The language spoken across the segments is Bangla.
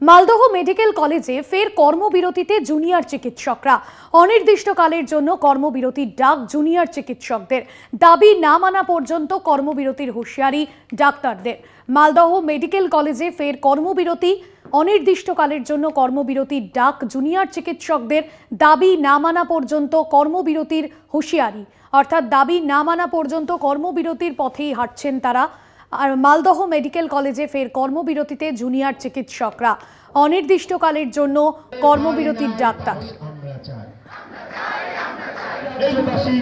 মালদহ মেডিকেল কলেজে ফের কর্মবিরতিতে জুনিয়র চিকিৎসকরা। অনির্দিষ্টকালের জন্য কর্মবিরতির ডাক জুনিয়র চিকিৎসকদের। দাবি না মানা পর্যন্ত কর্মবিরতির হুঁশিয়ারি ডাক্তারদের। মালদহ মেডিকেল কলেজে ফের কর্মবিরতি। অনির্দিষ্টকালের জন্য কর্মবিরতির ডাক জুনিয়র চিকিৎসকদের। দাবি না মানা পর্যন্ত কর্মবিরতির হুঁশিয়ারি, অর্থাৎ দাবি না মানা পর্যন্ত কর্মবিরতির পথেই হাঁটছেন তারা। আর মালদহ মেডিকেল কলেজে ফের কর্মবিরতিতে জুনিয়র চিকিৎসকরা। অনির্দিষ্টকালের জন্য কর্মবিরতির ডাক্তার।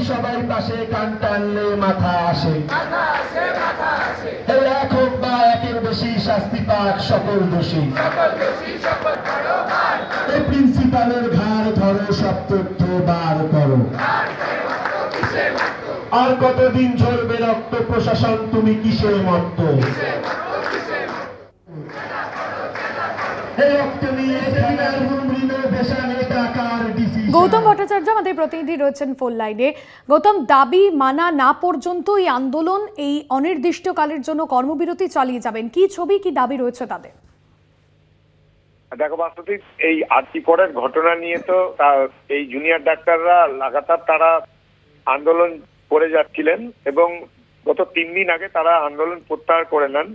সবাই পাশে কান টানলে মাথা আসে, এক হোক বা একের বেশি শাস্তি পাক সকল দোষী। প্রিন্সিপালের ঘাড় ধরো, সব তথ্য বার করো। আর কতদিন ঝরবে রক্ত, প্রশাসন তুমি কিসের মত্ত? গৌতম ভট্টাচার্য আমাদের প্রতিনিধি রয়েছেন ফোন লাইনে। গৌতম, দাবি মানা না পর্যন্ত এই আন্দোলন, এই অনির্দিষ্টকালের জন্য কর্মবিরতি চালিয়ে যাবেন, কি ছবি কি দাবি রয়েছে তাদের? দেখো বাস্তবিক এই আরজি করের ঘটনা নিয়ে তো এই জুনিয়র ডাক্তাররা লাগাতার তারা আন্দোলন করে যাচ্ছিলেন এবং গত 3 দিন আগে তারা আন্দোলন প্রত্যাহার করে নেন।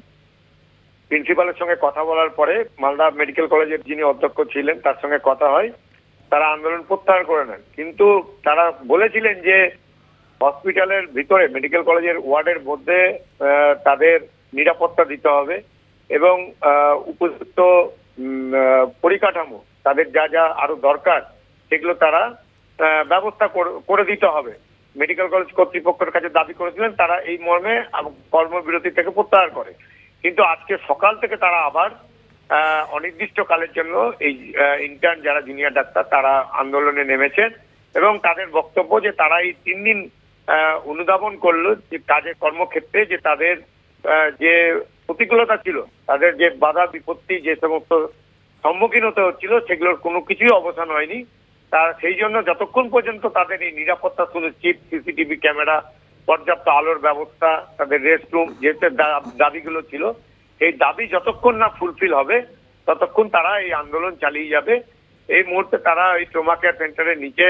প্রিন্সিপালের সঙ্গে কথা বলার পরে মালদা মেডিকেল কলেজের যিনি অধ্যক্ষ ছিলেন তার সঙ্গে কথা হয়, তারা আন্দোলন প্রত্যাহার করে নেন। কিন্তু তারা বলেছিলেন যে হসপিটালের ভিতরে মেডিকেল কলেজের ওয়ার্ডের মধ্যে তাদের নিরাপত্তা দিতে হবে এবং উপযুক্ত পরিকাঠামো, তাদের যা যা আরো দরকার সেগুলো তারা ব্যবস্থা করে দিতে হবে। মেডিকেল কলেজ কর্তৃপক্ষের কাছে দাবি করেছিলেন, তারা এই মর্মে কর্মবিরতি থেকে প্রত্যাহার করে। কিন্তু আজকে সকাল থেকে তারা আবার অনির্দিষ্টকালের জন্য এই ইন্টার্ন যারা জুনিয়র ডাক্তার তারা আন্দোলনে নেমেছেন এবং তাদের বক্তব্য যে তারা এই 3 দিন অনুধাবন করলো যে কাজের কর্মক্ষেত্রে যে তাদের যে প্রতিকূলতা ছিল, তাদের যে বাধা বিপত্তি যে সমস্ত সম্মুখীন হতে হচ্ছিল সেগুলোর কোনো কিছুই অবসান হয়নি। তার সেই জন্য যতক্ষণ পর্যন্ত তাদের এই নিরাপত্তা সুনিশ্চিত, সিসিটিভি ক্যামেরা, পর্যাপ্ত আলোর ব্যবস্থা, তাদের রেস্টরুম, যে দাবিগুলো ছিল, এই দাবি যতক্ষণ না ফুলফিল হবে ততক্ষণ তারা এই আন্দোলন চালিয়ে যাবে। এই মুহূর্তে তারা এই ট্রমা কেয়ার সেন্টারের নিচে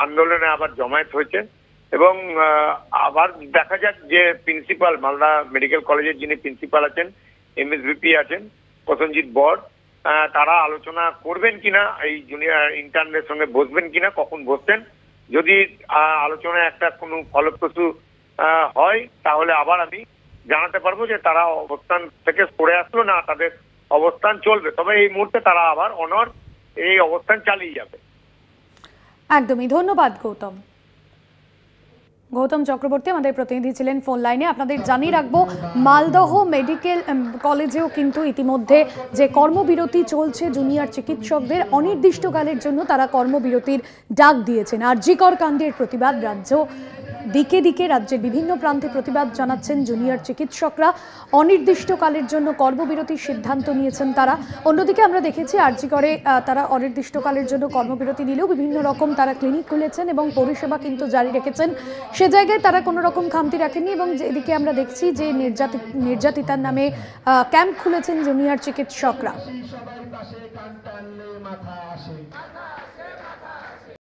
আন্দোলনে আবার জমায়েত হয়েছে এবং আবার দেখা যাক যে প্রিন্সিপাল মালদা মেডিকেল কলেজের যিনি প্রিন্সিপাল আছেন, এমএসভিপি আছেন প্রসেনজিৎ বর, তারা আলোচনা করবেন কিনা, এই জুনিয়র ইন্টার্নদের সঙ্গে বসবেন কিনা, কখন বসছেন। যদি আলোচনায় একটা কোনো ফলপ্রসূ হয় তাহলে আবার আমি জানাতে পারবো যে তারা অবস্থান থেকে সরে আসলো না তাদের অবস্থান চলবে। তবে এই মুহূর্তে তারা আবার এই অবস্থান চালিয়ে যাবে। একদমই, ধন্যবাদ গৌতম। গৌতম চক্রবর্তী আমাদের প্রতিনিধি ছিলেন ফোন লাইনে। আপনাদের জানিয়ে রাখবো, মালদহ মেডিকেল কলেজেও কিন্তু ইতিমধ্যে যে কর্মবিরতি চলছে জুনিয়র চিকিৎসকদের, অনির্দিষ্টকালের জন্য তারা কর্মবিরতির ডাক দিয়েছেন। আরজি কর কাণ্ডের প্রতিবাদ দিকে দিকে রাজ্যের বিভিন্ন প্রান্তে প্রতিবাদ জানাচ্ছেন জুনিয়র চিকিৎসকরা। অনির্দিষ্টকালের জন্য কর্মবিরতির সিদ্ধান্ত নিয়েছেন তারা। অন্যদিকে আমরা দেখেছি আরজি করে তারা অনির্দিষ্টকালের জন্য কর্মবিরতি নিলেও বিভিন্ন রকম তারা ক্লিনিক খুলেছেন এবং পরিষেবা কিন্তু জারি রেখেছেন। সে জায়গায় তারা কোনো রকম খামতি রাখেননি এবং এদিকে আমরা দেখছি যে নির্যাতিতার নামে ক্যাম্প খুলেছেন জুনিয়র চিকিৎসকরা।